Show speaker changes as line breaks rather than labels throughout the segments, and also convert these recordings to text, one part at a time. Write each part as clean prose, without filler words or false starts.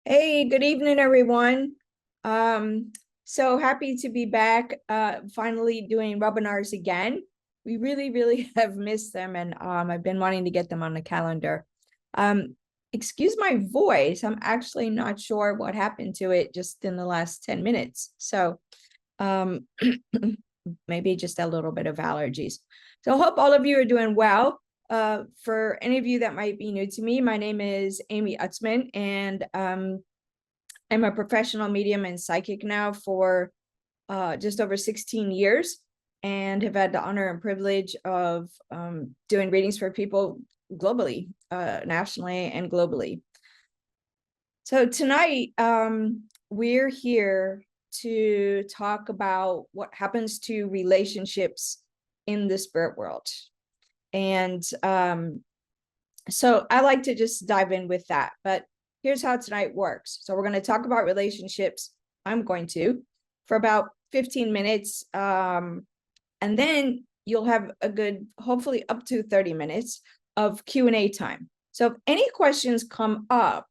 Hey, good evening, everyone. So happy to be back, finally doing webinars again. We really have missed them, and I've been wanting to get them on the calendar. Um, Excuse my voice. I'm actually not sure what happened to it just in the last 10 minutes. So um, maybe just a little bit of allergies. So I hope all of you are doing well. For any of you that might be new to me, my name is Amy Utsman, and I'm a professional medium and psychic now for just over 16 years, and have had the honor and privilege of doing readings for people globally, nationally and globally. So tonight, we're here to talk about what happens to relationships in the spirit world. And so I like to just dive in with that. But here's how tonight works. So we're going to talk about relationships. I'm going to for about 15 minutes. And then you'll have a good, hopefully up to 30 minutes of Q&A time. So if any questions come up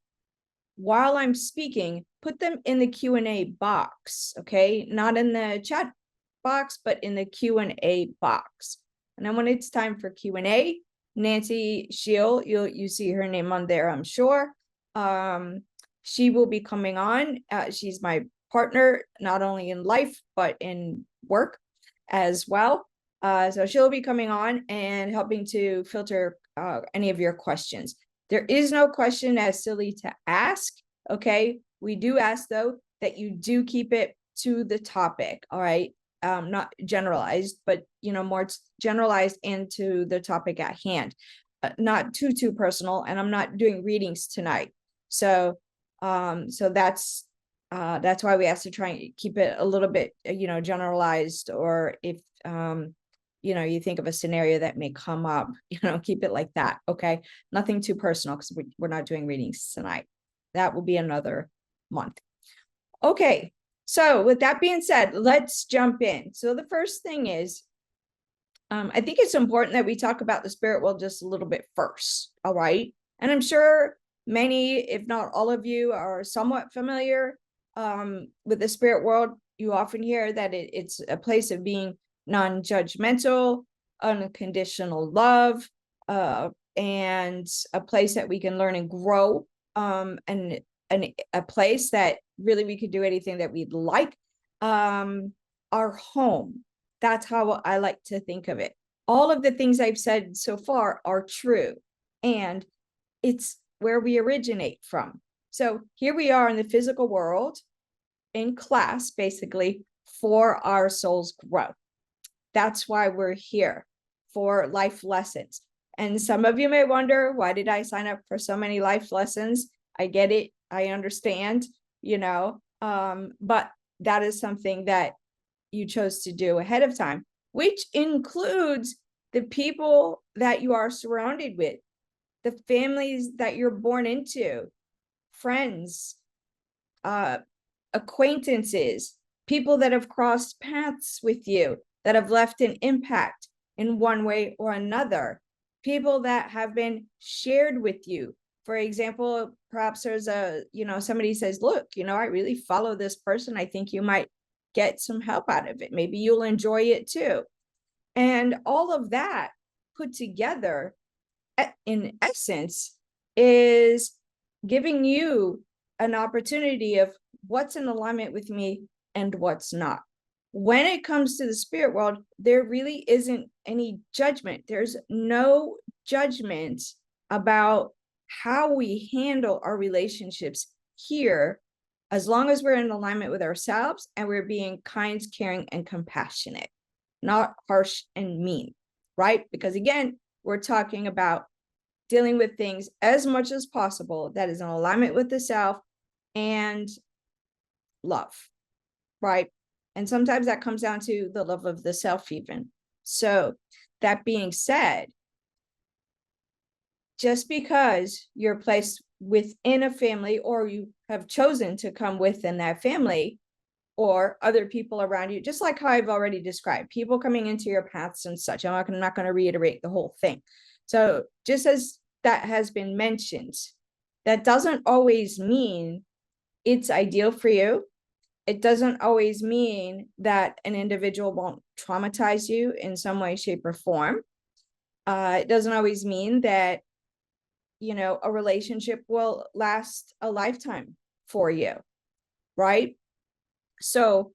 while I'm speaking, put them in the Q&A box, okay? Not in the chat box, but in the Q&A box. And then when it's time for Q&A, Nancy Shield, you see her name on there, I'm sure. She will be coming on. She's my partner, not only in life, but in work as well. So she'll be coming on and helping to filter any of your questions. There is no question as silly to ask, okay? We do ask, though, that you do keep it to the topic, all right? Not generalized, but, more generalized into the topic at hand. Not too personal, and I'm not doing readings tonight. So that's why we ask to try and keep it a little bit, generalized, or if, you think of a scenario that may come up, keep it like that, okay? Nothing too personal, because we're not doing readings tonight. That will be another month. Okay, so with that being said, let's jump in. So the first thing is, I think it's important that we talk about the spirit world just a little bit first, all right? And I'm sure many, if not all of you, are somewhat familiar with the spirit world. You often hear that it's a place of being non-judgmental, unconditional love, and a place that we can learn and grow, and a place that really we could do anything that we'd like. Our home. That's how I like to think of it. All of the things I've said so far are true, and it's where we originate from. So here we are in the physical world, in class, basically, for our soul's growth. That's why we're here, for life lessons. And some of you may wonder, why did I sign up for so many life lessons? I get it. I understand, but that is something that you chose to do ahead of time, which includes the people that you are surrounded with, the families that you're born into, friends, acquaintances, people that have crossed paths with you, that have left an impact in one way or another, people that have been shared with you. For example, perhaps there's somebody says, look, I really follow this person. I think you might get some help out of it. Maybe you'll enjoy it too. And all of that put together, in essence, is giving you an opportunity of what's in alignment with me and what's not. When it comes to the spirit world, there really isn't any judgment. There's no judgment about how we handle our relationships here, as long as we're in alignment with ourselves and we're being kind, caring, and compassionate, not harsh and mean, right? Because again, we're talking about dealing with things as much as possible that is in alignment with the self and love, right? And sometimes that comes down to the love of the self even. So that being said, just because you're placed within a family, or you have chosen to come within that family, or other people around you, just like how I've already described, people coming into your paths and such. I'm not going to reiterate the whole thing. So just as that has been mentioned, that doesn't always mean it's ideal for you. It doesn't always mean that an individual won't traumatize you in some way, shape, or form. It doesn't always mean that, a relationship will last a lifetime for you, right? So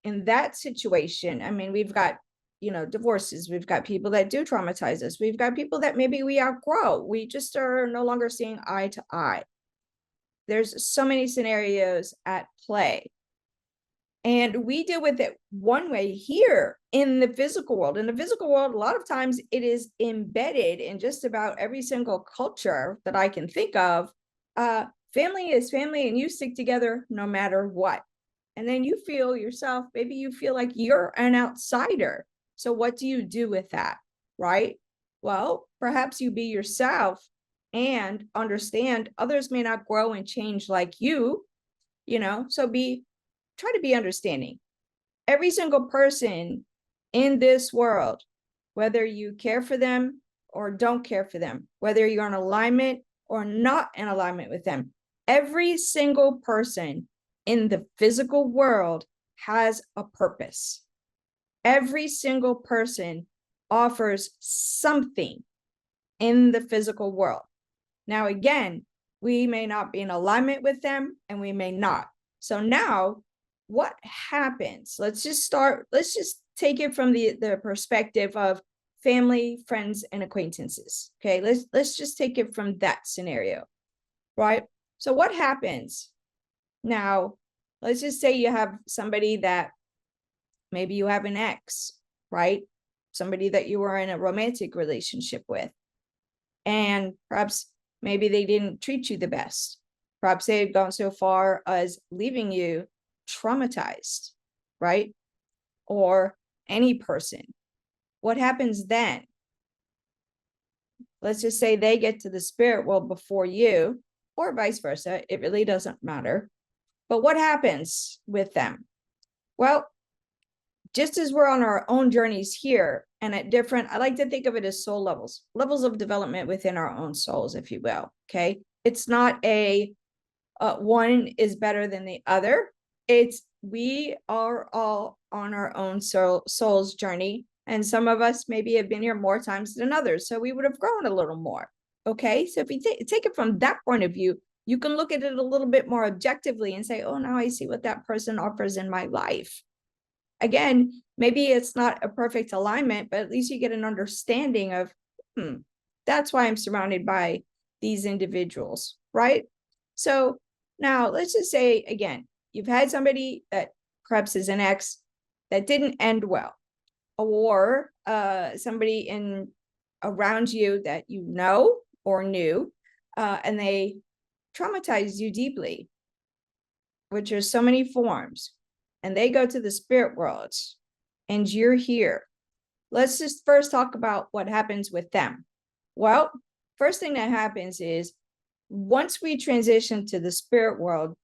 in that situation, I mean, we've got, divorces, we've got people that do traumatize us, we've got people that maybe we outgrow, we just are no longer seeing eye to eye. There's so many scenarios at play. And we deal with it one way here in the physical world. In the physical world, a lot of times it is embedded in just about every single culture that I can think of. Family is family, and you stick together no matter what. And then you feel yourself, maybe you feel like you're an outsider. So what do you do with that, right? Well, perhaps you be yourself and understand others may not grow and change like you, so try to be understanding. Every single person in this world, whether you care for them or don't care for them, whether you're in alignment or not in alignment with them, every single person in the physical world has a purpose. Every single person offers something in the physical world. Now, again, we may not be in alignment with them and we may not. So now what happens? Let's just take it from the perspective of family, friends, and acquaintances. Okay, let's just take it from that scenario, right? So what happens now? Let's just say you have somebody that maybe you have an ex, right? Somebody that you were in a romantic relationship with, and perhaps maybe they didn't treat you the best. Perhaps they had gone so far as leaving you traumatized, right? Or any person. What happens then? Let's just say they get to the spirit world before you, or vice versa. It really doesn't matter. But what happens with them? Well, just as we're on our own journeys here and at different, I like to think of it as soul levels of development within our own souls, if you will. Okay. It's not a one is better than the other. It's we are all on our own soul's journey. And some of us maybe have been here more times than others. So we would have grown a little more. Okay. So if you take it from that point of view, you can look at it a little bit more objectively and say, oh, now I see what that person offers in my life. Again, maybe it's not a perfect alignment, but at least you get an understanding of, that's why I'm surrounded by these individuals, right? So now let's just say, again, you've had somebody that perhaps is an ex that didn't end well, or somebody in around you that you know or knew, and they traumatized you deeply, which are so many forms, and they go to the spirit world and you're here. Let's just first talk about what happens with them. Well, first thing that happens is once we transition to the spirit world,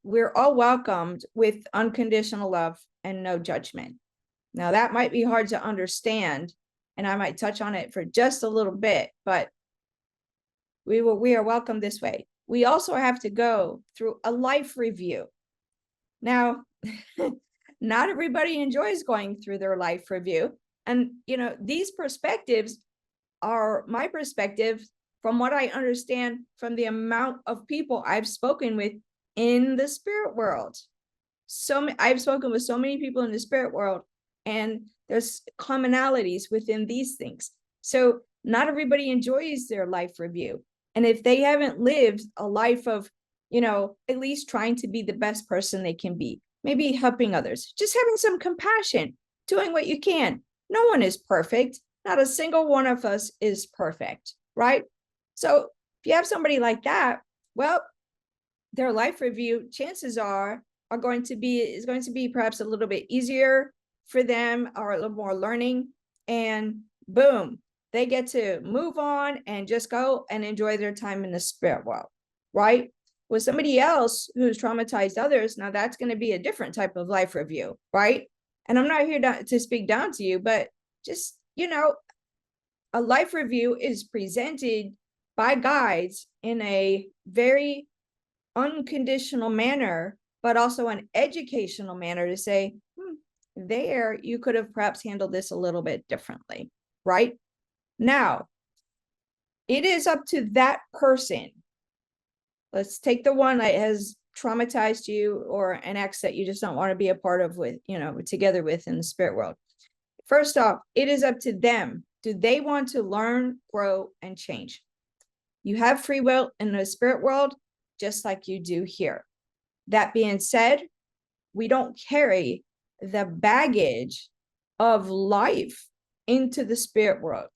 we're all welcomed with unconditional love and no judgment. Now, that might be hard to understand, and I might touch on it for just a little bit, but we are welcome this way. We also have to go through a life review. Now, not everybody enjoys going through their life review. And, these perspectives are my perspective from what I understand from the amount of people I've spoken with in the spirit world. I've spoken with so many people in the spirit world, and there's commonalities within these things. So not everybody enjoys their life review. And if they haven't lived a life of, at least trying to be the best person they can be, maybe helping others, just having some compassion, doing what you can. No one is perfect. Not a single one of us is perfect, right? So if you have somebody like that, well, their life review, chances are going to be perhaps a little bit easier for them, or a little more learning, and boom, they get to move on and just go and enjoy their time in the spirit world, right? With somebody else who's traumatized others, now that's going to be a different type of life review, right? And I'm not here to speak down to you, but just, a life review is presented by guides in a very unconditional manner, but also an educational manner to say, there, you could have perhaps handled this a little bit differently, right? Now, it is up to that person. Let's take the one that has traumatized you, or an ex that you just don't want to be a part of with, together with in the spirit world. First off, it is up to them. Do they want to learn, grow, and change? You have free will in the spirit world, just like you do here. That being said, we don't carry the baggage of life into the spirit world.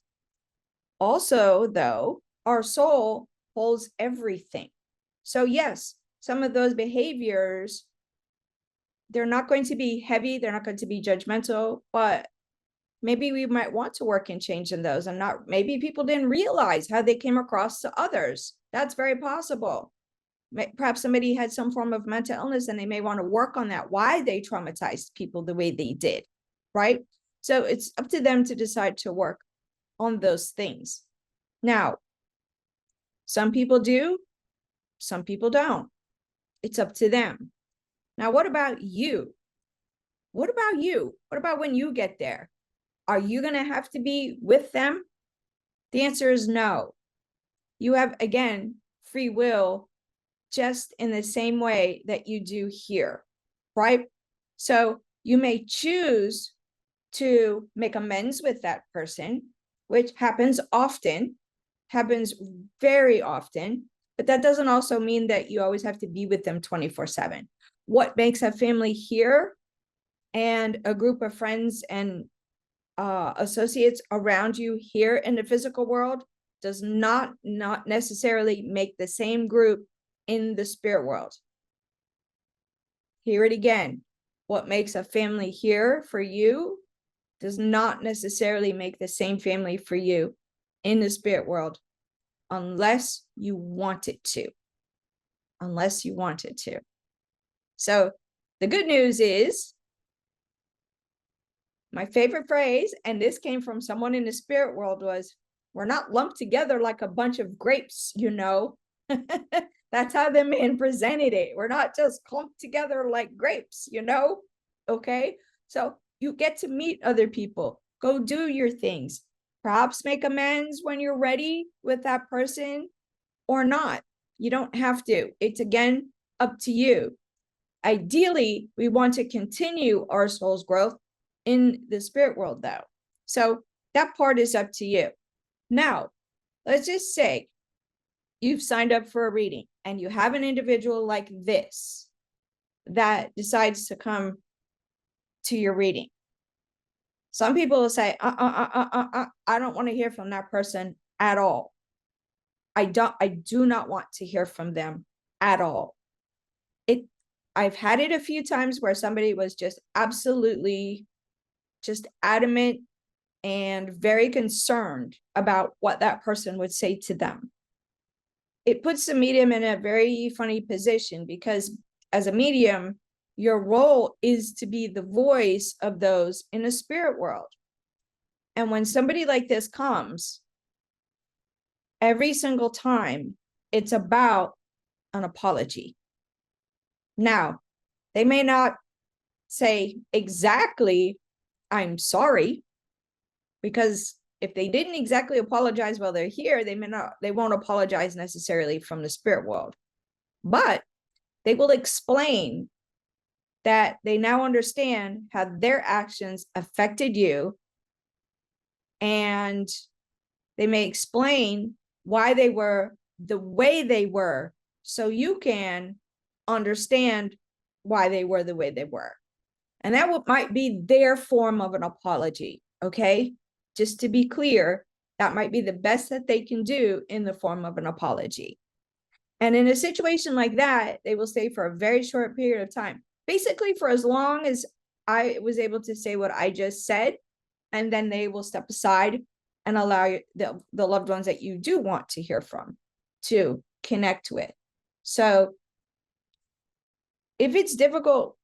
Also, though, our soul holds everything. So yes, some of those behaviors, they're not going to be heavy, they're not going to be judgmental, but maybe we might want to work and change in those, and not, maybe people didn't realize how they came across to others. That's very possible. Perhaps somebody had some form of mental illness and they may want to work on that, why they traumatized people the way they did, right? So it's up to them to decide to work on those things. Now, some people do, some people don't. It's up to them. Now, what about you? What about you? What about when you get there? Are you going to have to be with them? The answer is no. You have, again, free will just in the same way that you do here, right? So you may choose to make amends with that person, which happens often, happens very often, but that doesn't also mean that you always have to be with them 24/7. What makes a family here and a group of friends and associates around you here in the physical world does not necessarily make the same group in the spirit world. Hear it again. What makes a family here for you does not necessarily make the same family for you in the spirit world, unless you want it to. Unless you want it to. So the good news is, my favorite phrase, and this came from someone in the spirit world, was, we're not lumped together like a bunch of grapes, That's how the man presented it. We're not just clumped together like grapes, Okay. So you get to meet other people, go do your things, perhaps make amends when you're ready with that person or not. You don't have to. It's, again, up to you. Ideally, we want to continue our soul's growth in the spirit world, though. So that part is up to you. Now, let's just say you've signed up for a reading and you have an individual like this that decides to come to your reading. Some people will say, I don't want to hear from that person at all. I do not want to hear from them at all. I've had it a few times where somebody was just absolutely just adamant and very concerned about what that person would say to them. It puts the medium in a very funny position, because as a medium, your role is to be the voice of those in the spirit world. And when somebody like this comes, every single time, it's about an apology. Now, they may not say exactly, I'm sorry, because if they didn't exactly apologize while they're here, they won't apologize necessarily from the spirit world. But they will explain that they now understand how their actions affected you, and they may explain why they were the way they were, so you can understand why they were the way they were. And that might be their form of an apology, okay? Just to be clear, that might be the best that they can do in the form of an apology. And in a situation like that, they will stay for a very short period of time, basically for as long as I was able to say what I just said, and then they will step aside and allow the loved ones that you do want to hear from to connect with. So if it's difficult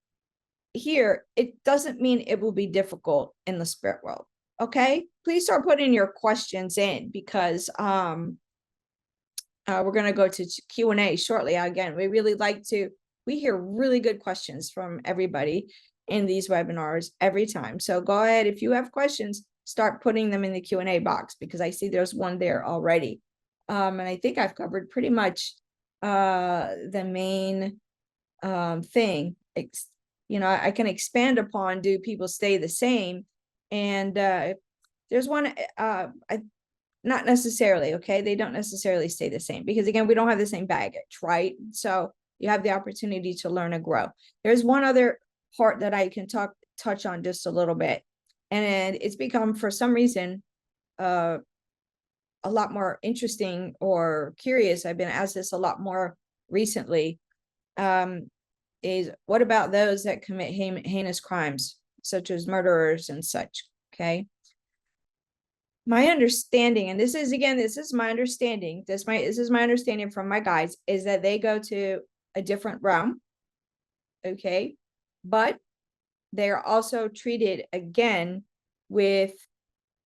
here, it doesn't mean it will be difficult in the spirit world. Okay, please start putting your questions in, because We're going to go to Q&A shortly. Again, we hear really good questions from everybody in these webinars every time. So go ahead, if you have questions, start putting them in the Q&A box, because I see there's one there already. And I think I've covered pretty much the main thing. I can expand upon, do people stay the same? And there's one, not necessarily, okay? They don't necessarily stay the same, because again, we don't have the same baggage, right? So you have the opportunity to learn and grow. There's one other part that I can touch on just a little bit. And it's become, for some reason, a lot more interesting or curious. I've been asked this a lot more recently. Is what about those that commit heinous crimes, such as murderers and such, okay? My understanding, and this is my understanding, this is my understanding from my guides, is that they go to a different realm, okay? But they're also treated again with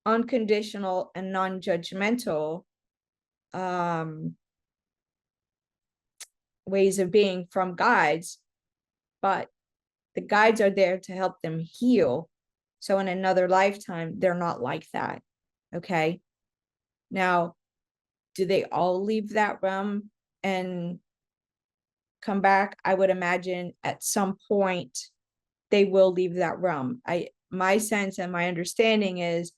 unconditional and non-judgmental ways of being from guides, but the guides are there to help them heal. So in another lifetime, they're not like that. Okay. Now, do they all leave that realm and come back? I would imagine at some point they will leave that realm. My sense and my understanding is,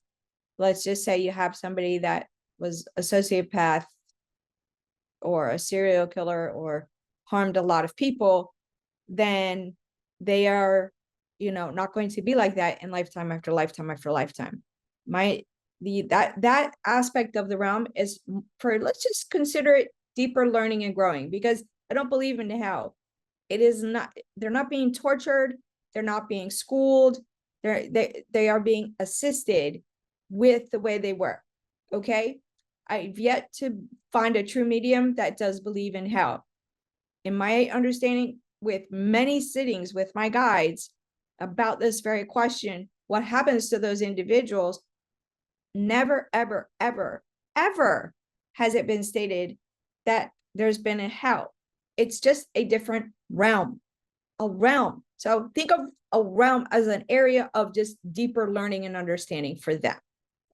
let's just say you have somebody that was a sociopath or a serial killer or harmed a lot of people, then they are, not going to be like that in lifetime after lifetime after lifetime. That aspect of the realm is for, let's just consider it deeper learning and growing, because I don't believe in hell. It is not, they're not being tortured, they're not being schooled, they are being assisted with the way they work. Okay. I've yet to find a true medium that does believe in hell. In my understanding, with many sittings with my guides about this very question, what happens to those individuals, never, ever, ever, ever has it been stated that there's been a hell. It's just a different realm, a realm. So think of a realm as an area of just deeper learning and understanding for them.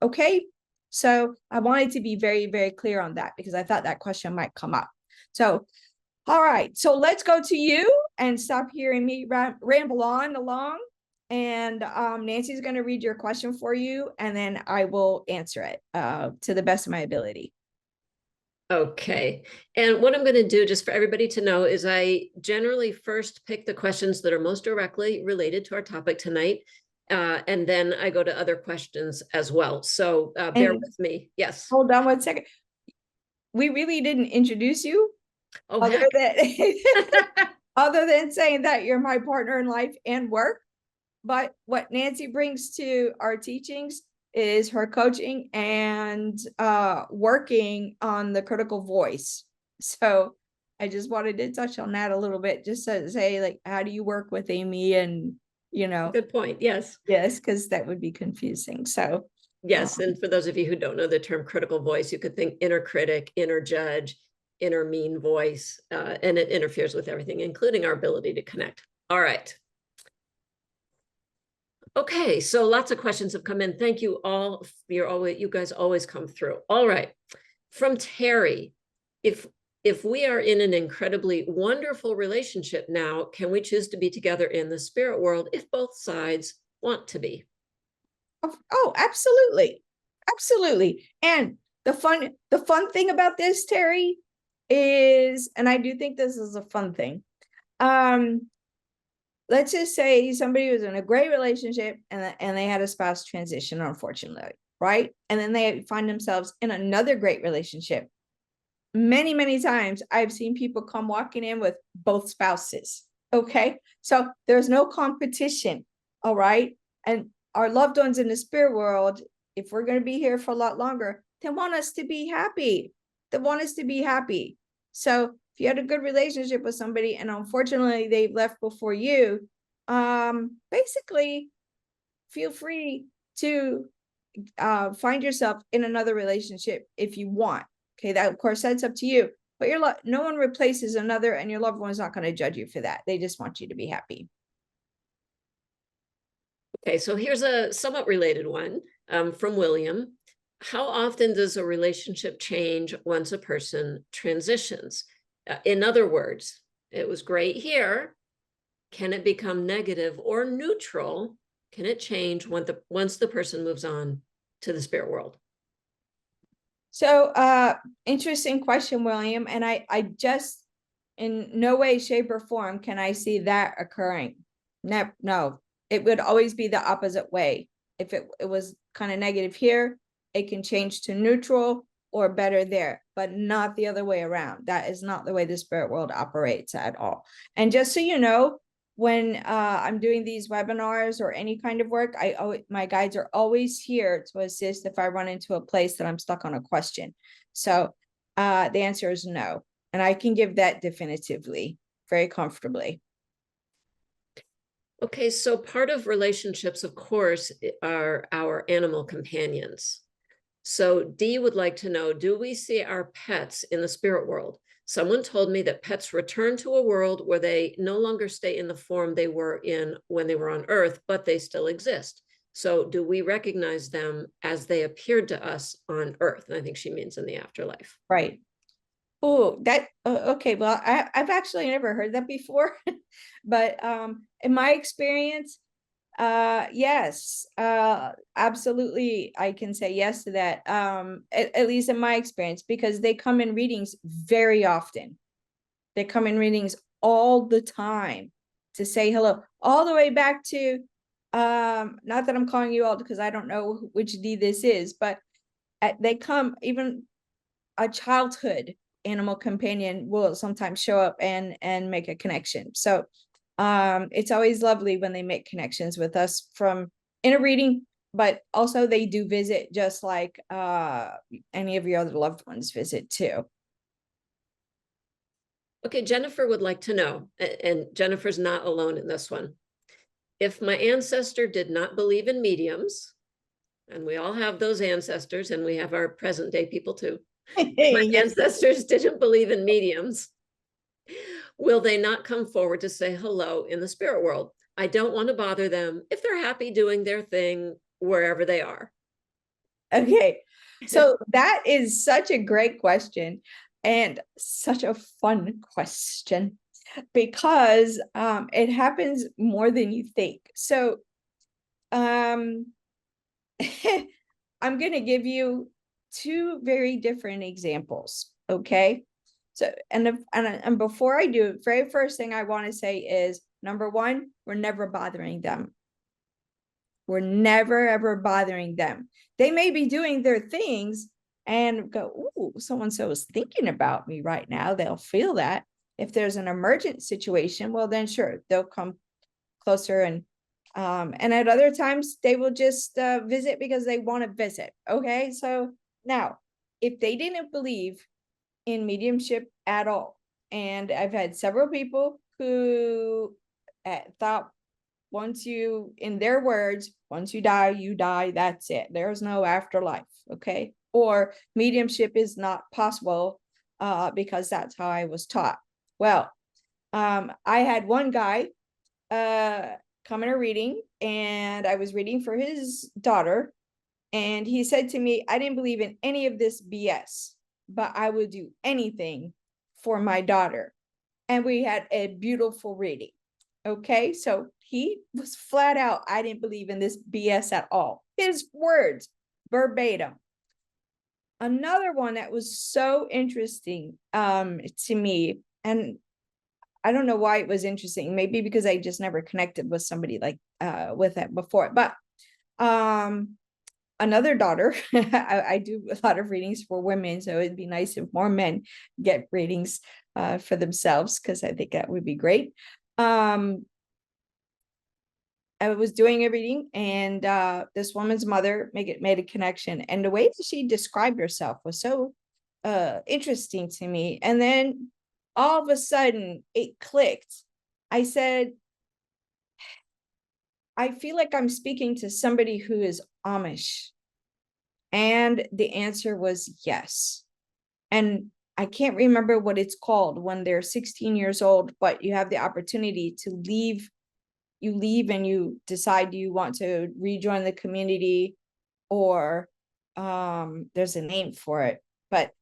Okay. So I wanted to be very, very clear on that, because I thought that question might come up. So, all right. So let's go to you and stop hearing me ramble on along. And Nancy's going to read your question for you, and then I will answer it to the best of my ability.
Okay. And what I'm going to do, just for everybody to know, is I generally first pick the questions that are most directly related to our topic tonight. And then I go to other questions as well. So bear with me. Yes.
Hold on 1 second. We really didn't introduce you.
Oh,
other than saying that you're my partner in life and work. But what Nancy brings to our teachings is her coaching and working on the critical voice. So I just wanted to touch on that a little bit, just to say, like, how do you work with Amy? And,
good point. Yes.
Yes, because that would be confusing. So
yes. And for those of you who don't know the term critical voice, you could think inner critic, inner judge, inner mean voice, and it interferes with everything, including our ability to connect. All right. Okay, so lots of questions have come in. Thank you all. You guys always come through. All right. From Terry, if we are in an incredibly wonderful relationship now, can we choose to be together in the spirit world if both sides want to be?
Oh, absolutely. Absolutely. And the fun thing about this, Terry, is, and I do think this is a fun thing. Let's just say somebody was in a great relationship and they had a spouse transition, unfortunately, right? And then they find themselves in another great relationship. Many, many times I've seen people come walking in with both spouses. Okay. So there's no competition. All right. And our loved ones in the spirit world, if we're going to be here for a lot longer, they want us to be happy. They want us to be happy. So if you had a good relationship with somebody and unfortunately they've left before you, basically feel free to find yourself in another relationship if you want. Okay, that of course that's up to you. But no one replaces another, and your loved one's not going to judge you for that. They just want you to be happy.
Okay, so here's a somewhat related one from William. How often does a relationship change once a person transitions? In other words, it was great here. Can it become negative or neutral? Can it change once the person moves on to the spirit world?
So interesting question, William. And I just in no way, shape, or form can I see that occurring. No, it would always be the opposite way. If it was kind of negative here, it can change to neutral or better there, but not the other way around. That is not the way the spirit world operates at all. And just so you know, when I'm doing these webinars or any kind of work, my guides are always here to assist if I run into a place that I'm stuck on a question. So the answer is no. And I can give that definitively, very comfortably.
Okay, so part of relationships, of course, are our animal companions. So Dee would like to know, do we see our pets in the spirit world? Someone told me that pets return to a world where they no longer stay in the form they were in when they were on Earth, but they still exist. So do we recognize them as they appeared to us on Earth? And I think she means in the afterlife.
Right. Oh, that okay. Well, I've actually never heard that before, but in my experience, yes, absolutely, I can say yes to that. At least in my experience, because they come in readings very often. They come in readings all the time to say hello, all the way back to not that I'm calling you all because I don't know which D this is, but they come even a childhood animal companion will sometimes show up and make a connection. So it's always lovely when they make connections with us from in a reading, but also they do visit just like any of your other loved ones visit too.
Okay, Jennifer would like to know, and Jennifer's not alone in this one. If my ancestor did not believe in mediums, and we all have those ancestors, and we have our present day people too. My
Yes.
ancestors didn't believe in mediums. Will they not come forward to say hello in the spirit world? I don't want to bother them if they're happy doing their thing wherever they are.
Okay. So that is such a great question and such a fun question because it happens more than you think. So um I'm going to give you two very different examples, okay? So and before I do, very first thing I want to say is number one, we're never bothering them. We're never ever bothering them. They may be doing their things and go, "Ooh, so and so is thinking about me right now." They'll feel that. If there's an emergent situation, well, then sure, they'll come closer and at other times they will just visit because they want to visit. Okay, so now if they didn't believe in mediumship at all, and I've had several people who thought once you, in their words, once you die, that's it. There's no afterlife. Okay. Or mediumship is not possible because that's how I was taught. Well, I had one guy come in a reading and I was reading for his daughter. And he said to me, I didn't believe in any of this BS, but I would do anything for my daughter. And we had a beautiful reading. Okay, so he was flat out, I didn't believe in this BS at all. His words, verbatim. Another one that was so interesting to me, and I don't know why it was interesting, maybe because I just never connected with somebody like with it before, but um another daughter, I do a lot of readings for women, so it'd be nice if more men get readings for themselves because I think that would be great. I was doing a reading and this woman's mother made a connection, and the way that she described herself was so interesting to me. And then all of a sudden it clicked. I said, I feel like I'm speaking to somebody who is Amish. And the answer was yes. And I can't remember what it's called when they're 16 years old, but you have the opportunity to leave. You leave and you decide you want to rejoin the community, or there's a name for it, but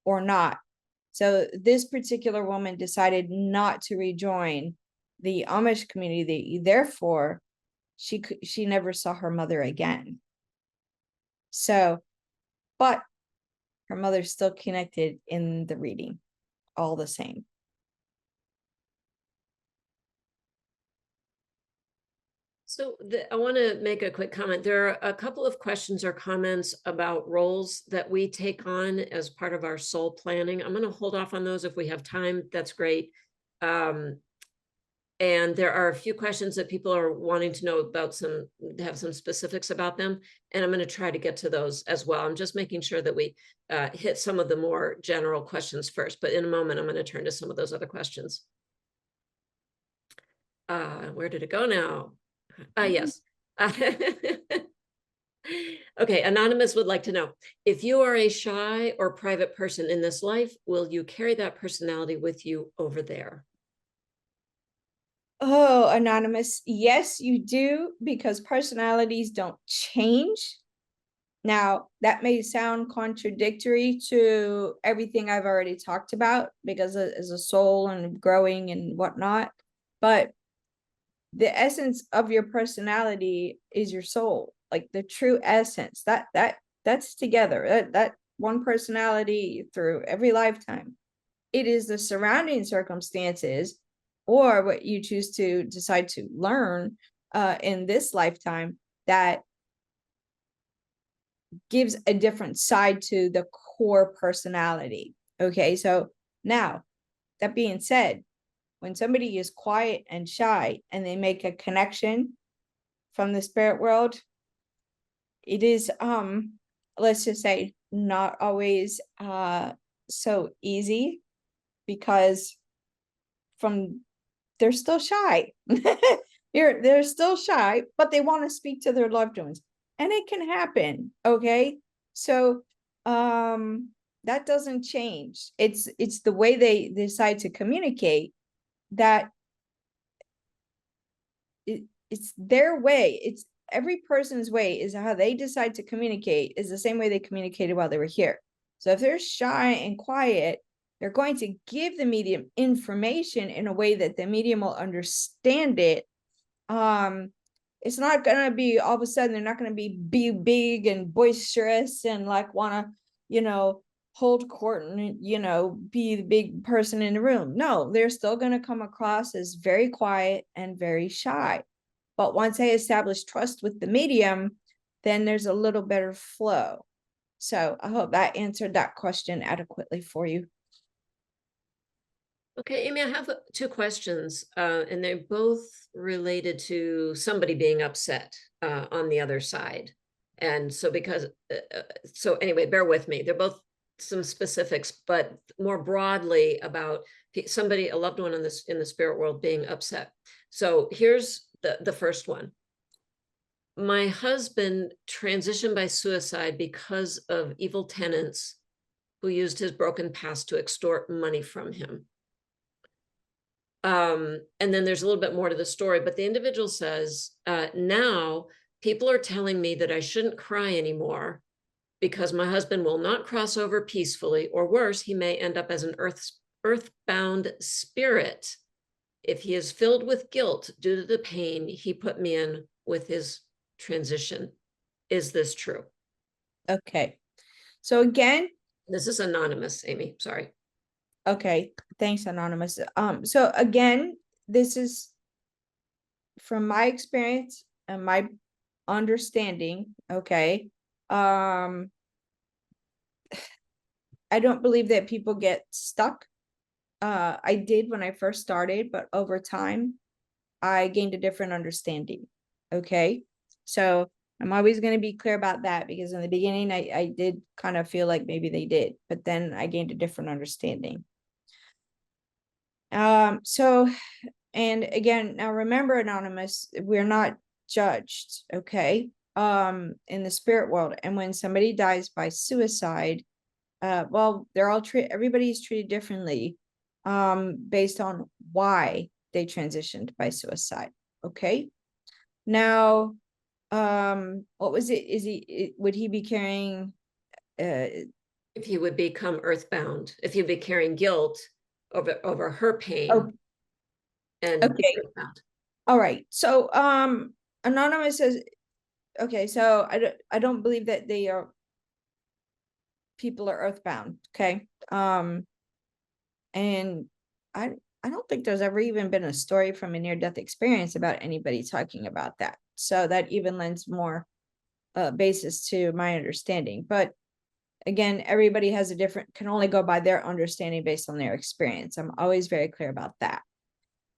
or not. So this particular woman decided not to rejoin the Amish community. Therefore, she never saw her mother again. So, but her mother's still connected in the reading, all the same.
So I want to make a quick comment. There are a couple of questions or comments about roles that we take on as part of our soul planning. I'm going to hold off on those if we have time. That's great. And there are a few questions that people are wanting to know about, have some specifics about them. And I'm going to try to get to those as well. I'm just making sure that we hit some of the more general questions first, but in a moment, I'm going to turn to some of those other questions. Where did it go now? Yes. Okay, Anonymous would like to know, if you are a shy or private person in this life, will you carry that personality with you over there?
Oh, Anonymous, yes, you do, because personalities don't change. Now, that may sound contradictory to everything I've already talked about, because as a soul and growing and whatnot, but the essence of your personality is your soul, like the true essence. That's together. That one personality through every lifetime. It is the surrounding circumstances, or what you choose to decide to learn in this lifetime, that gives a different side to the core personality. Okay, so now, that being said, when somebody is quiet and shy and they make a connection from the spirit world, it is let's just say not always so easy, because from they're still shy. They're still shy, but they want to speak to their loved ones, and it can happen. Okay, so that doesn't change. It's the way they decide to communicate, that it's their way. It's every person's way, is how they decide to communicate, is the same way they communicated while they were here. So if they're shy and quiet, they're going to give the medium information in a way that the medium will understand it. It's not gonna be all of a sudden, they're not gonna be big and boisterous and like wanna, hold court and be the big person in the room. No, they're still gonna come across as very quiet and very shy. But once I establish trust with the medium, then there's a little better flow. So I hope that answered that question adequately for you.
Okay, Amy, I have two questions, and they're both related to somebody being upset on the other side. And so so anyway, bear with me. They're both some specifics, but more broadly about somebody, a loved one in the spirit world, being upset. So here's the first one. My husband transitioned by suicide because of evil tenants who used his broken past to extort money from him. And then there's a little bit more to the story, but the individual says, now people are telling me that I shouldn't cry anymore because my husband will not cross over peacefully, or worse, he may end up as an earthbound spirit if he is filled with guilt due to the pain he put me in with his transition. Is this true?
Okay. So again,
This is anonymous, Amy. Sorry.
okay, thanks, Anonymous. So again, this is from my experience and my understanding. Okay. I don't believe that people get stuck. I did when I first started, but over time, I gained a different understanding. Okay. So I'm always going to be clear about that, because in the beginning, I did kind of feel like maybe they did, but then I gained a different understanding. So, and again, now remember, Anonymous, we're not judged, okay? In the spirit world. And when somebody dies by suicide, well, they're all treated, everybody's treated differently, based on why they transitioned by suicide. Okay. Now, what was it? Would he be carrying,
If he would become earthbound, if he'd be carrying guilt over her pain
oh,
and be
okay.
earthbound.
All right. So, Anonymous says, okay, so I don't believe that they are, people are earthbound. Okay. And I, I don't think there's ever even been a story from a near-death experience about anybody talking about that. So that even lends more basis to my understanding. But again, everybody has a different, can only go by their understanding based on their experience. I'm always very clear about that.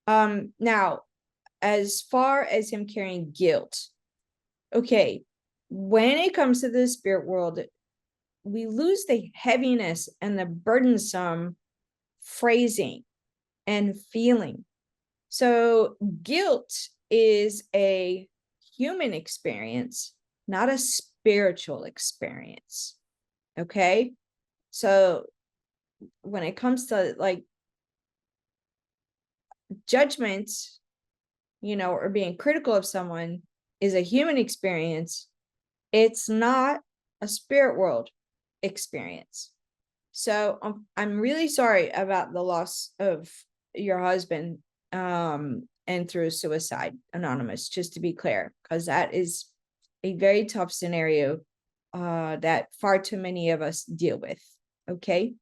Now, as far as him carrying guilt, okay, when it comes to the spirit world, we lose the heaviness and the burdensome phrasing and feeling. So guilt is a human experience, not a spiritual experience. Okay. So when it comes to like judgment, or being critical of someone is a human experience. It's not a spirit world experience. So I'm really sorry about the loss of your husband, and through suicide, Anonymous, just to be clear, because that is a very tough scenario that far too many of us deal with. Okay.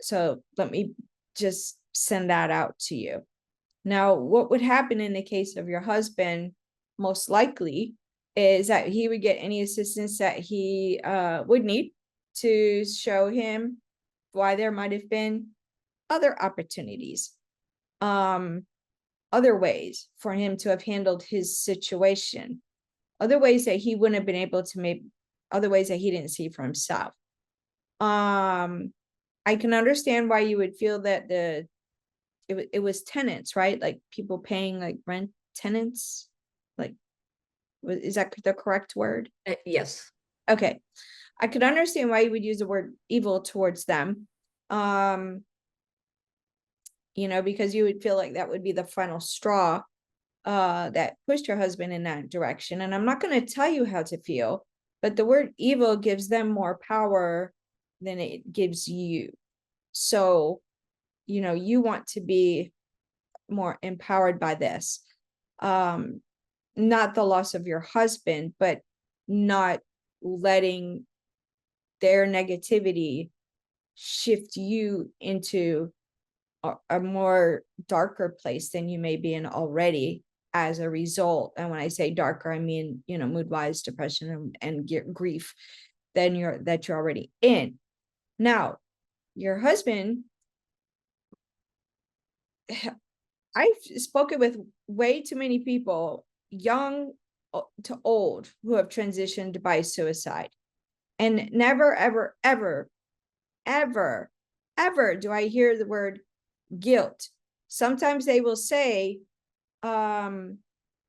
So let me just send that out to you. Now, what would happen in the case of your husband, most likely, is that he would get any assistance that he would need to show him why there might have been other opportunities, um, other ways for him to have handled his situation, other ways that he wouldn't have been able to make, other ways that he didn't see for himself. I can understand why you would feel that it was tenants, right? Like people paying like rent, tenants, like, is that the correct word?
Yes.
Okay. I could understand why you would use the word evil towards them. Because you would feel like that would be the final straw that pushed your husband in that direction. And I'm not going to tell you how to feel, but the word evil gives them more power than it gives you. So, you want to be more empowered by this. Not the loss of your husband, but not letting their negativity shift you into a more darker place than you may be in already as a result. And when I say darker, I mean, mood wise, depression and grief than that you're already in. Now, your husband, I've spoken with way too many people, young to old, who have transitioned by suicide. And never, ever, ever, ever, ever do I hear the word guilt. Sometimes they will say, um,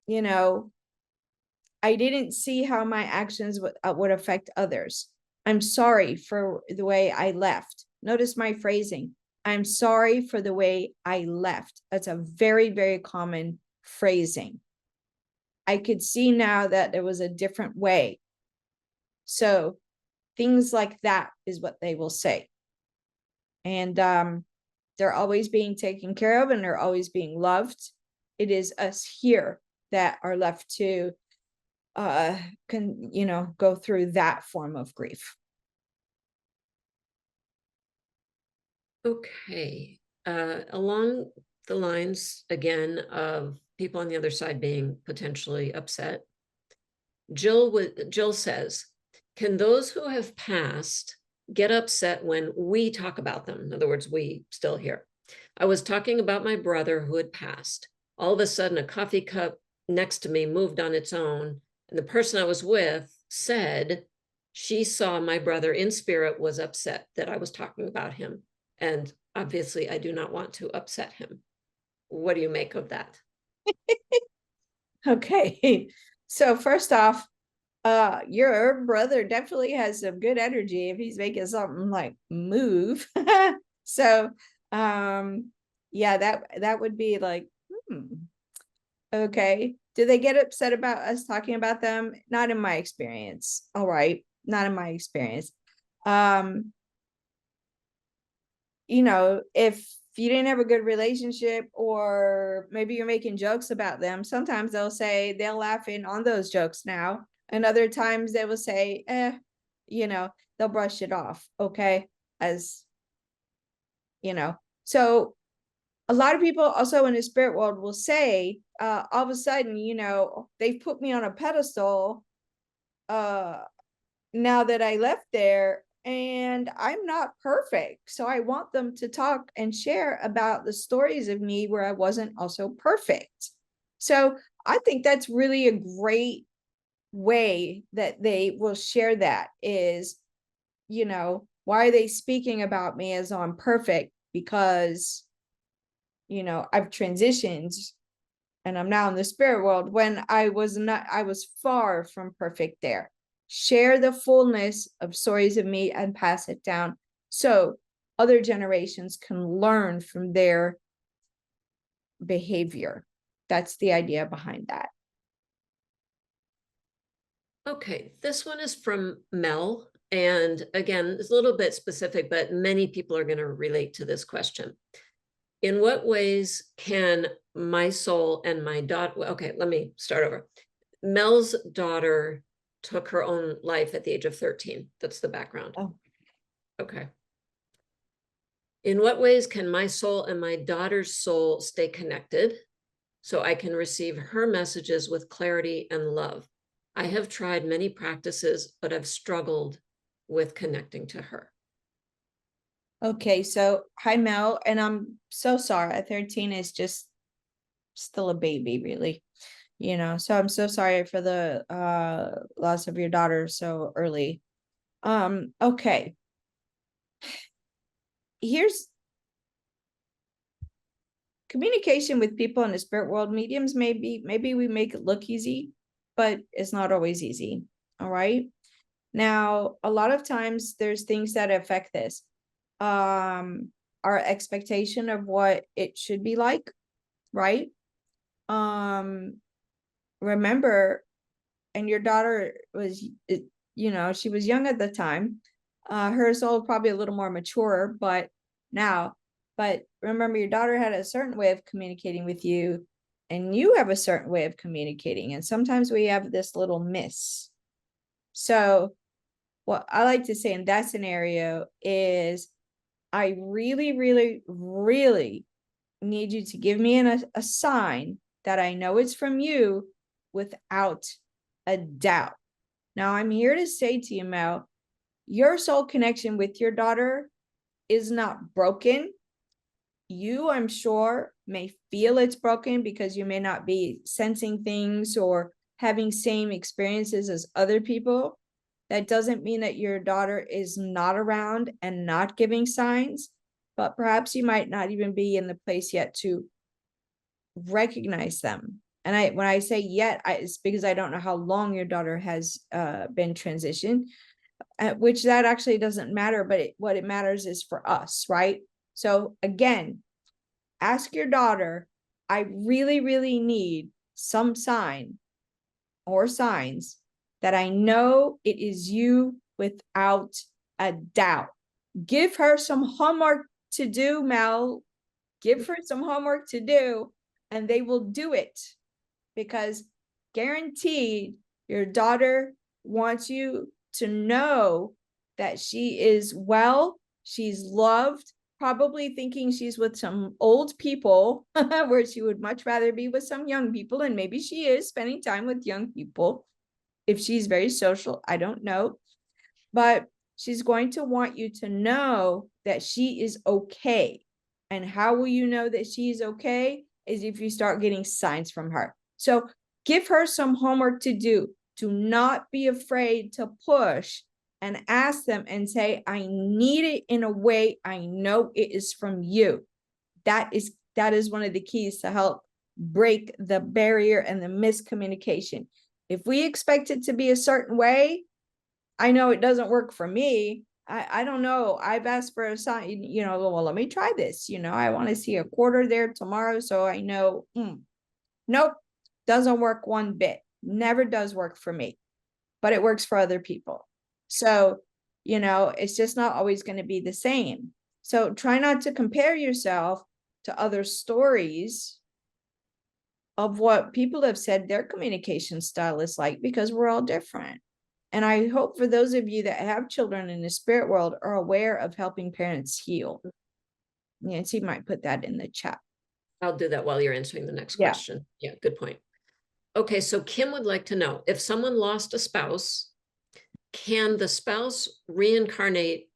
you know, I didn't see how my actions would affect others. I'm sorry for the way I left. Notice my phrasing. I'm sorry for the way I left. That's a very, very common phrasing. I could see now that there was a different way. So things like that is what they will say. And they're always being taken care of and they're always being loved. It is us here that are left to go through that form of grief.
Okay. Along the lines again of people on the other side being potentially upset, Jill says, can those who have passed get upset when we talk about them? In other words, we still here. I was talking about my brother who had passed. All of a sudden, a coffee cup next to me moved on its own, and the person I was with said she saw my brother in spirit was upset that I was talking about him. And obviously, I do not want to upset him. What do you make of that?
Okay. So first off, your brother definitely has some good energy if he's making something like move. So, yeah, that would be like, okay. Do they get upset about us talking about them? Not in my experience. All right, not in my experience. Um, if you didn't have a good relationship, or maybe you're making jokes about them, sometimes they'll laugh in on those jokes now. And other times they will say, they'll brush it off. Okay. As so a lot of people also in the spirit world will say, all of a sudden, they've put me on a pedestal, uh, now that I left there, and I'm not perfect. So I want them to talk and share about the stories of me where I wasn't also perfect. So I think that's really a great way that they will share that is, why are they speaking about me as I'm perfect? Because, I've transitioned and I'm now in the spirit world when I was far from perfect there. Share the fullness of stories of me and pass it down so other generations can learn from their behavior. That's the idea behind that.
Okay, this one is from Mel. And again, it's a little bit specific, but many people are going to relate to this question. In what ways can my soul and my daughter, okay, let me start over. Mel's daughter took her own life at the age of 13. That's the background.
Oh.
Okay. In what ways can my soul and my daughter's soul stay connected so I can receive her messages with clarity and love? I have tried many practices, but I've struggled with connecting to her.
Okay, so hi Mel, and I'm so sorry. 13 is just still a baby, really. So I'm so sorry for the loss of your daughter so early. Okay. Here's communication with people in the spirit world. Mediums, maybe we make it look easy, but it's not always easy. All right. Now, a lot of times there's things that affect this. Our expectation of what it should be like, right? Remember, and your daughter was, she was young at the time. Her soul probably a little more mature, but now, but remember, your daughter had a certain way of communicating with you, and you have a certain way of communicating. And sometimes we have this little miss. So, what I like to say in that scenario is, I really, really, really need you to give me a sign that I know it's from you without a doubt. Now, I'm here to say to you, Mel, your soul connection with your daughter is not broken. You, I'm sure, may feel it's broken because you may not be sensing things or having same experiences as other people. That doesn't mean that your daughter is not around and not giving signs, but perhaps you might not even be in the place yet to recognize them. And when I say yet, it's because I don't know how long your daughter has been transitioned, which that actually doesn't matter, but what it matters is for us, right? So again, ask your daughter, I really, really need some sign or signs that I know it is you without a doubt. Give her some homework to do, Mel. Give her some homework to do, and they will do it, because guaranteed your daughter wants you to know that she is well, she's loved, probably thinking she's with some old people where she would much rather be with some young people. And maybe she is spending time with young people if she's very social, I don't know. But she's going to want you to know that she is okay. And how will you know that she's okay? Is if you start getting signs from her. So give her some homework to do. Do not be afraid to push and ask them and say, I need it in a way I know it is from you. That is one of the keys to help break the barrier and the miscommunication. If we expect it to be a certain way, I know it doesn't work for me. I don't know. I've asked for a sign, well, let me try this. I want to see a quarter there tomorrow. So I know, nope, doesn't work one bit. Never does work for me, but it works for other people. So, it's just not always going to be the same. So try not to compare yourself to other stories of what people have said their communication style is like, because we're all different. And I hope for those of you that have children in the spirit world are aware of helping parents heal. Nancy might put that in the chat.
I'll do that while you're answering the next
Yeah.
question. Yeah, good point. Okay, so Kim would like to know, if someone lost a spouse, can the spouse reincarnate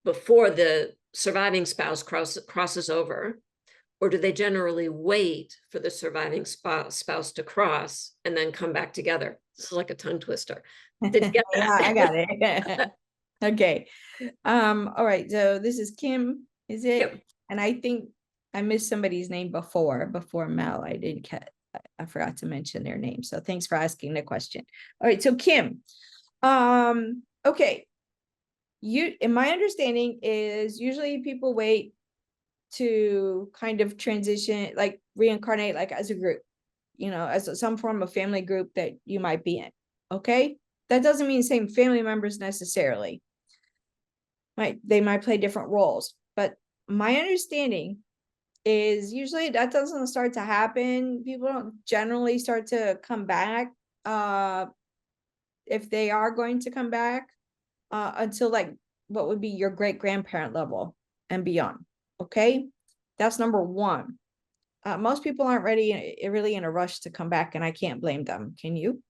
before the surviving spouse crosses over? Or do they generally wait for the surviving spouse to cross and then come back together? This is like a tongue twister. Did you get that?
Yeah, I got it. Okay. All right. So this is Kim, is it?
Kim.
And I think I missed somebody's name before Mel. I didn't catch, I forgot to mention their name. So thanks for asking the question. All right. So Kim, okay. In my understanding is usually people wait to kind of transition, like reincarnate, like as a group, as some form of family group that you might be in. Okay. That doesn't mean same family members necessarily. They might play different roles, but my understanding is usually that doesn't start to happen. People don't generally start to come back, if they are going to come back, until like what would be your great grandparent level and beyond. Okay, that's number one. Most people aren't really in a rush to come back, and I can't blame them. Can you?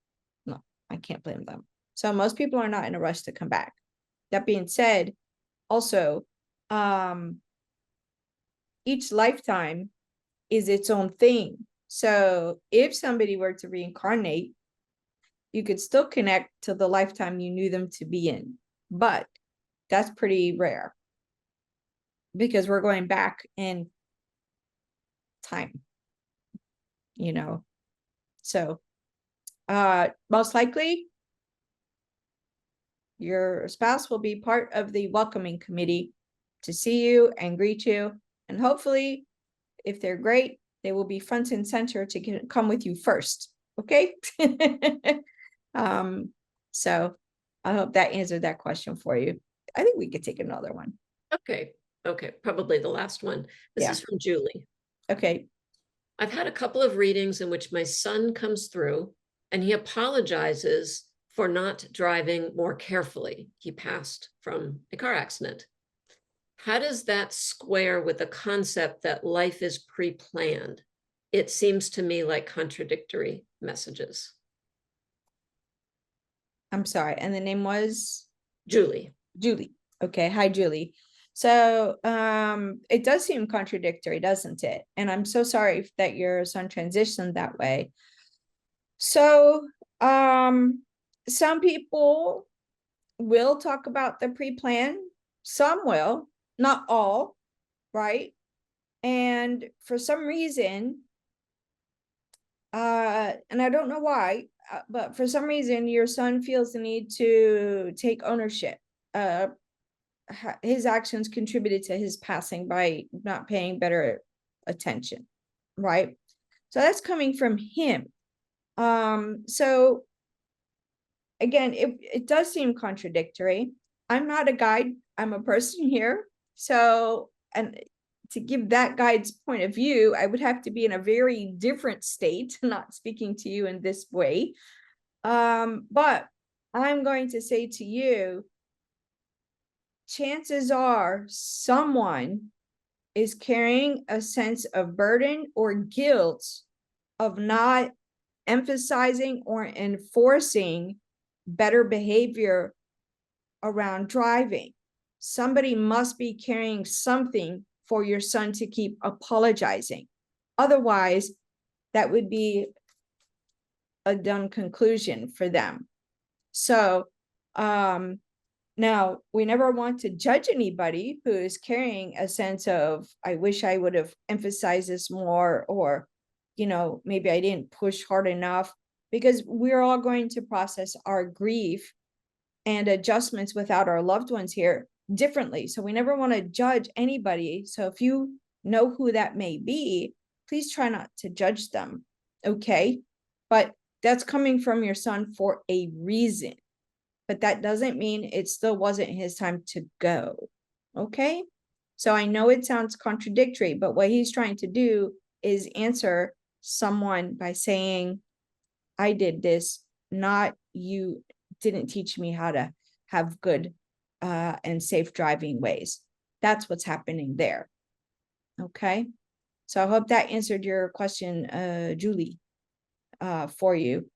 No, I can't blame them. So most people are not in a rush to come back. That being said, also, each lifetime is its own thing. So if somebody were to reincarnate, you could still connect to the lifetime you knew them to be in, but that's pretty rare because we're going back in time, so most likely your spouse will be part of the welcoming committee to see you and greet you, and hopefully if they're great, they will be front and center to come with you first. Okay. So I hope that answered that question for you. I think we could take another one.
Okay. Okay. Probably the last one. This is from Julie.
Okay.
I've had a couple of readings in which my son comes through and he apologizes for not driving more carefully. He passed from a car accident. How does that square with the concept that life is pre-planned? It seems to me like contradictory messages.
I'm sorry. And the name was?
Julie.
Julie. Okay. Hi, Julie. So it does seem contradictory, doesn't it? And I'm so sorry that your son transitioned that way. So some people will talk about the pre-plan. Some will, not all, right? And for some reason, and I don't know why, but for some reason your son feels the need to take ownership. His actions contributed to his passing by not paying better attention, right? So that's coming from him. So again, it does seem contradictory. I'm not a guide, I'm a person here. So, and to give that guide's point of view, I would have to be in a very different state, not speaking to you in this way. But I'm going to say to you, chances are someone is carrying a sense of burden or guilt of not emphasizing or enforcing better behavior around driving. Somebody must be carrying something for your son to keep apologizing. Otherwise, that would be a dumb conclusion for them. So, now we never want to judge anybody who is carrying a sense of, I wish I would have emphasized this more, or, maybe I didn't push hard enough. because we're all going to process our grief and adjustments without our loved ones here differently. So we never want to judge anybody. So if you know who that may be, please try not to judge them. Okay. But that's coming from your son for a reason. But that doesn't mean it still wasn't his time to go. Okay. So I know it sounds contradictory, but what he's trying to do is answer someone by saying, I did this, not you didn't teach me how to have good and safe driving ways. That's what's happening there. Okay. So I hope that answered your question, Julie, for you.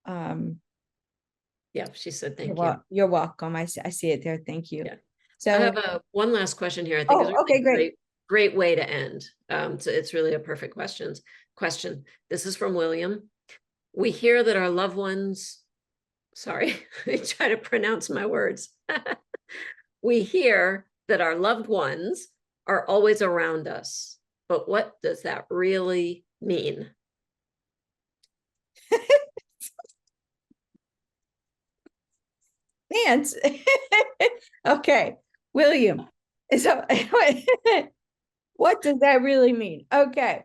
Yeah, she said, thank you.
You're welcome. I see it there. Thank you.
Yeah.
So
I have one last question here. I think is a
okay,
really
great.
great way to end. So it's really a perfect question. This is from William. We hear that our loved ones, sorry, I try to pronounce my words. We hear that our loved ones are always around us, but what does that really mean?
Dance. Okay, William. So what does that really mean? Okay,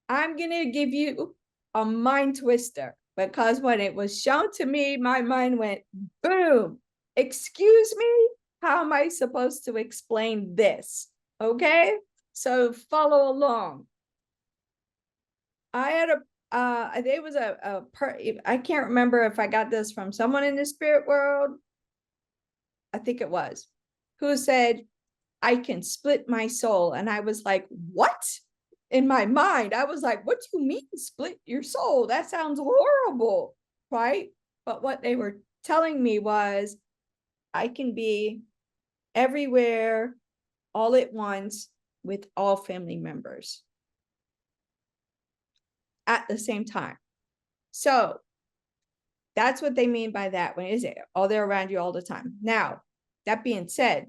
I'm gonna give you a mind twister because when it was shown to me, my mind went boom. Excuse me, how am I supposed to explain this? Okay, so follow along. I had there was I can't remember if I got this from someone in the spirit world. I think it was, who said, I can split my soul. And I was like, what? In my mind, I was like, what do you mean split your soul? That sounds horrible, right? But what they were telling me was, I can be everywhere all at once with all family members at the same time. So that's what they mean by that. When is it? Oh, they're around you all the time. Now, that being said,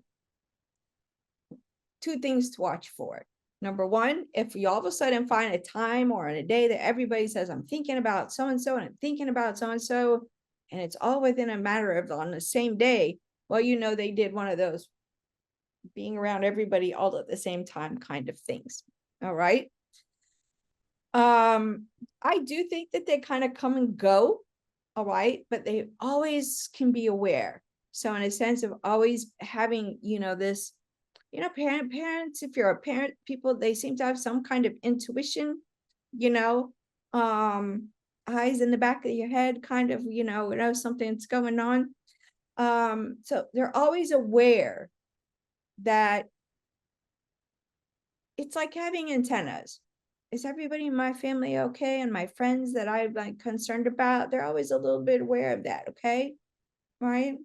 two things to watch for. Number one, if you all of a sudden find a time or in a day that everybody says, I'm thinking about so-and-so and I'm thinking about so-and-so, and it's all within a matter of on the same day, well, you know, they did one of those being around everybody all at the same time kind of things. All right. I do think that they kind of come and go. All right. But they always can be aware. So in a sense of always having, you know, this, you know, parents, if you're a parent, people, they seem to have some kind of intuition, you know, eyes in the back of your head, kind of, you know, something's going on. So they're always aware that it's like having antennas. Is everybody in my family okay? And my friends that I'm like concerned about, they're always a little bit aware of that, okay? Right?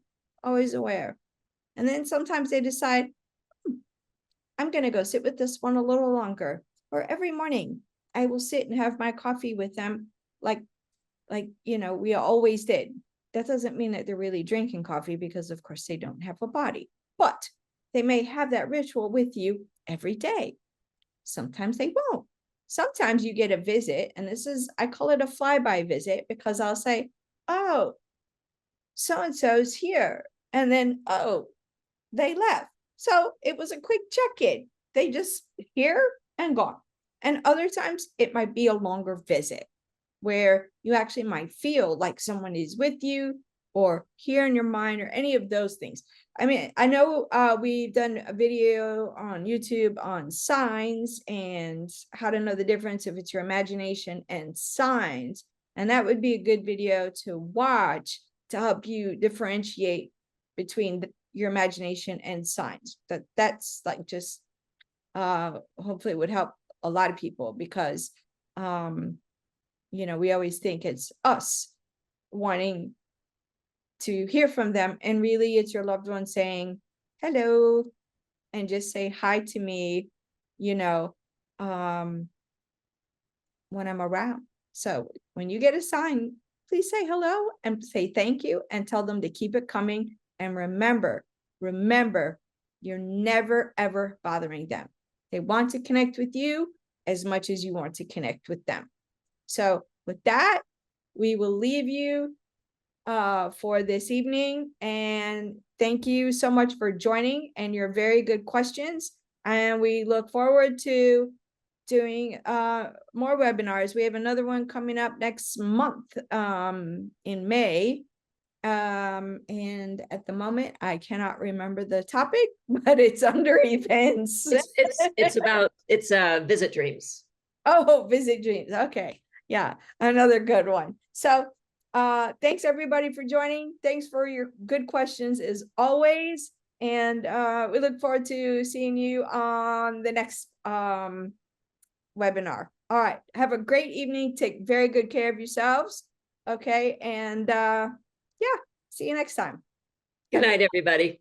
Always aware. And then sometimes they decide, I'm going to go sit with this one a little longer. Or every morning, I will sit and have my coffee with them, like, you know, we always did. That doesn't mean that they're really drinking coffee because, of course, they don't have a body. But they may have that ritual with you every day. Sometimes they won't. Sometimes you get a visit, and this is, I call it a flyby visit because I'll say, oh, so and so's here. And then, oh, they left. So it was a quick check-in. They just here and gone. And other times it might be a longer visit where you actually might feel like someone is with you or here in your mind or any of those things. I mean, I know we've done a video on YouTube on signs and how to know the difference if it's your imagination and signs. And that would be a good video to watch to help you differentiate between your imagination and signs. That's like just hopefully it would help a lot of people because you know, we always think it's us wanting to hear from them, and really it's your loved one saying hello and just say hi to me, you know, when I'm around. So when you get a sign, please say hello and say thank you and tell them to keep it coming. And remember, you're never ever bothering them. They want to connect with you as much as you want to connect with them. So with that, we will leave you for this evening. And thank you so much for joining and your very good questions. And we look forward to doing more webinars. We have another one coming up next month in May. And at the moment I cannot remember the topic, but it's under events.
It's visit dreams.
Oh, visit dreams. Okay. Yeah, another good one. So thanks everybody for joining. Thanks for your good questions as always. And we look forward to seeing you on the next webinar. All right. Have a great evening. Take very good care of yourselves. Okay. And yeah, see you next time.
Good night, everybody.